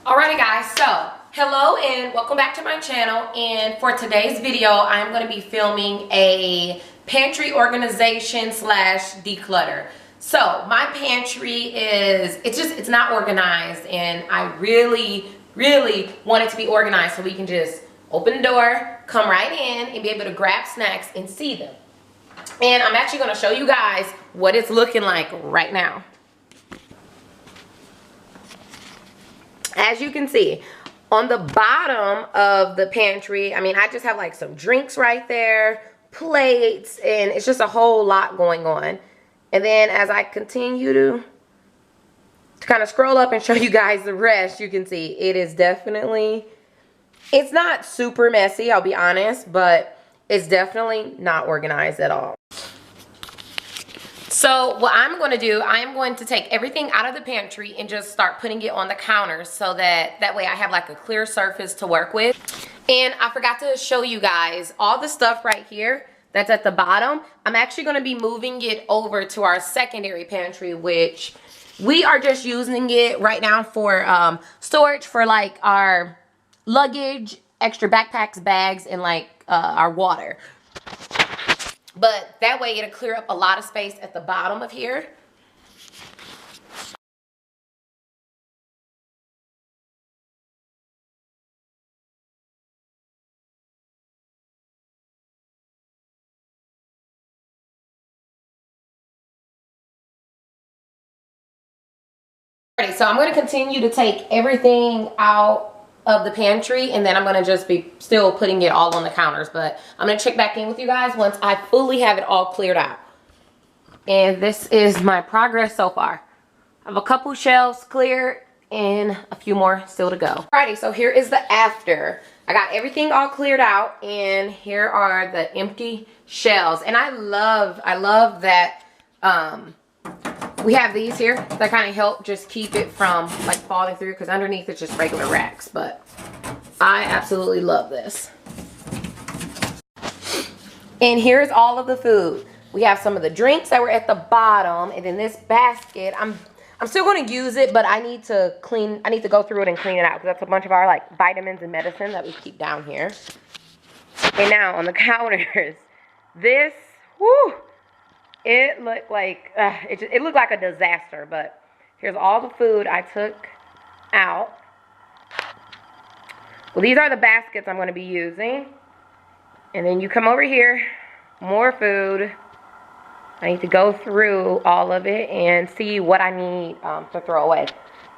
Alrighty guys, so hello and welcome back to my channel, and for today's video I'm going to be filming a pantry organization slash declutter. So my pantry it's not organized, and I really want it to be organized so we can just open the door, come right in and be able to grab snacks and see them. And I'm actually going to show you guys what it's looking like right now. As you can see, on the bottom of the pantry, I mean, I just have like some drinks right there, plates, and it's just a whole lot going on. And then as I continue to kind of scroll up and show you guys the rest, you can see it is definitely, it's not super messy, I'll be honest, but it's definitely not organized at all. So what I'm going to do, I am going to take everything out of the pantry and just start putting it on the counter so that way I have like a clear surface to work with. And I forgot to show you guys all the stuff right here that's at the bottom. I'm actually going to be moving it over to our secondary pantry, which we are just using it right now for storage for like our luggage, extra backpacks, bags, and like our water. But that way it'll clear up a lot of space at the bottom of here. Alrighty, so I'm going to continue to take everything out of the pantry, and then I'm going to just be still putting it all on the counters. But I'm going to check back in with you guys once I fully have it all cleared out. And this is my progress so far. I have a couple shelves cleared and a few more still to go. Alrighty, so here is the after. I got everything all cleared out, and here are the empty shelves. And I love that we have these here that kind of help just keep it from like falling through, because underneath it's just regular racks. But I absolutely love this. And here's all of the food. We have some of the drinks that were at the bottom, and then this basket, I'm still going to use it, but I need to go through it and clean it out, because that's a bunch of our like vitamins and medicine that we keep down here. And now on the counters, this, whoo, it looked like it looked like a disaster. But here's all the food I took out. Well, these are the baskets I'm going to be using. And then you come over here, more food. I need to go through all of it and see what I need to throw away.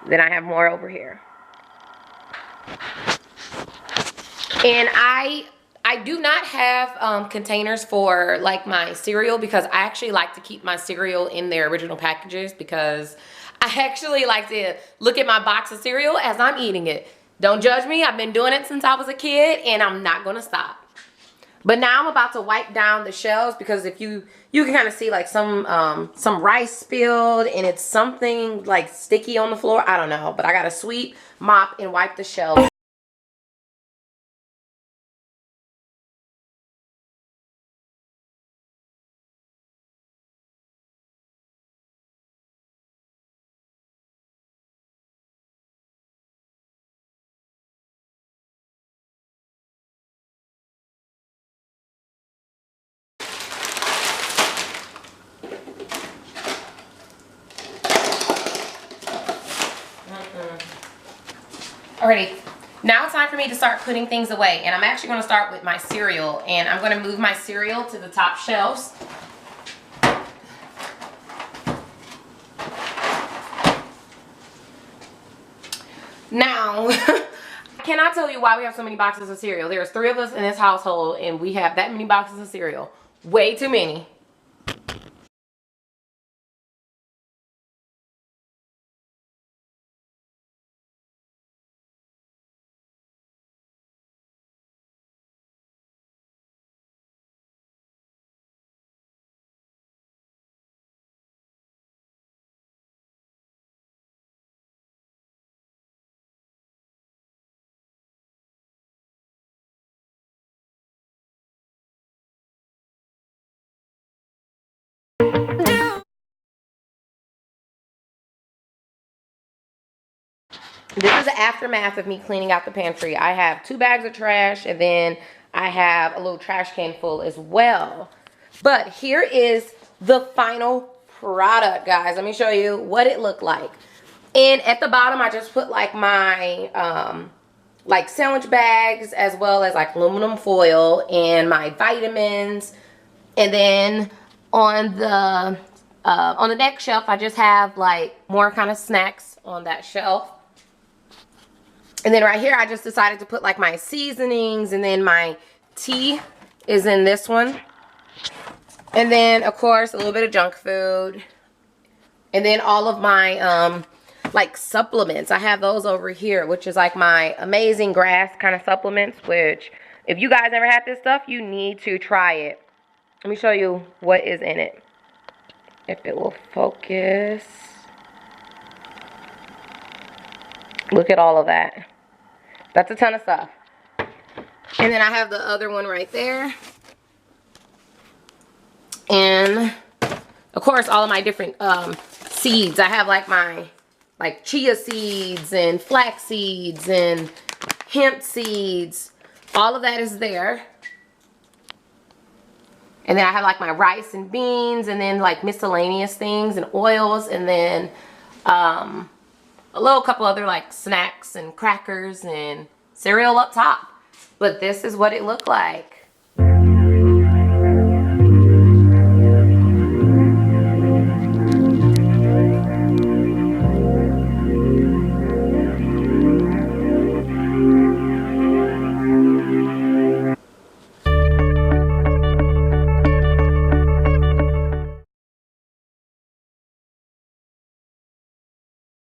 Then I have more over here. And I do not have containers for like my cereal, because I actually like to keep my cereal in their original packages, because I actually like to look at my box of cereal as I'm eating it. Don't judge me. I've been doing it since I was a kid, and I'm not going to stop. But now I'm about to wipe down the shelves, because if you can kind of see like some rice spilled, and it's something like sticky on the floor. I don't know, but I got a sweep, mop, and wipe the shelves. Alrighty, now it's time for me to start putting things away, and I'm actually going to start with my cereal, and I'm going to move my cereal to the top shelves. Now, I cannot tell you why we have so many boxes of cereal. There's 3 of us in this household, and we have that many boxes of cereal. Way too many. This is the aftermath of me cleaning out the pantry. I have 2 bags of trash, and then I have a little trash can full as well. But here is the final product, guys. Let me show you what it looked like. And at the bottom, I just put like my like sandwich bags, as well as like aluminum foil and my vitamins. And then on the next shelf, I just have like more kind of snacks on that shelf. And then right here, I just decided to put like my seasonings, and then my tea is in this one. And then, of course, a little bit of junk food. And then all of my, like, supplements. I have those over here, which is like my Amazing Grass kind of supplements, which if you guys never had this stuff, you need to try it. Let me show you what is in it. If it will focus. Look at all of that. That's a ton of stuff. And then I have the other one right there. And of course, all of my different seeds. I have like my chia seeds and flax seeds and hemp seeds. All of that is there. And then I have like my rice and beans, and then like miscellaneous things and oils, and then a little couple other like snacks and crackers and cereal up top. But this is what it looked like.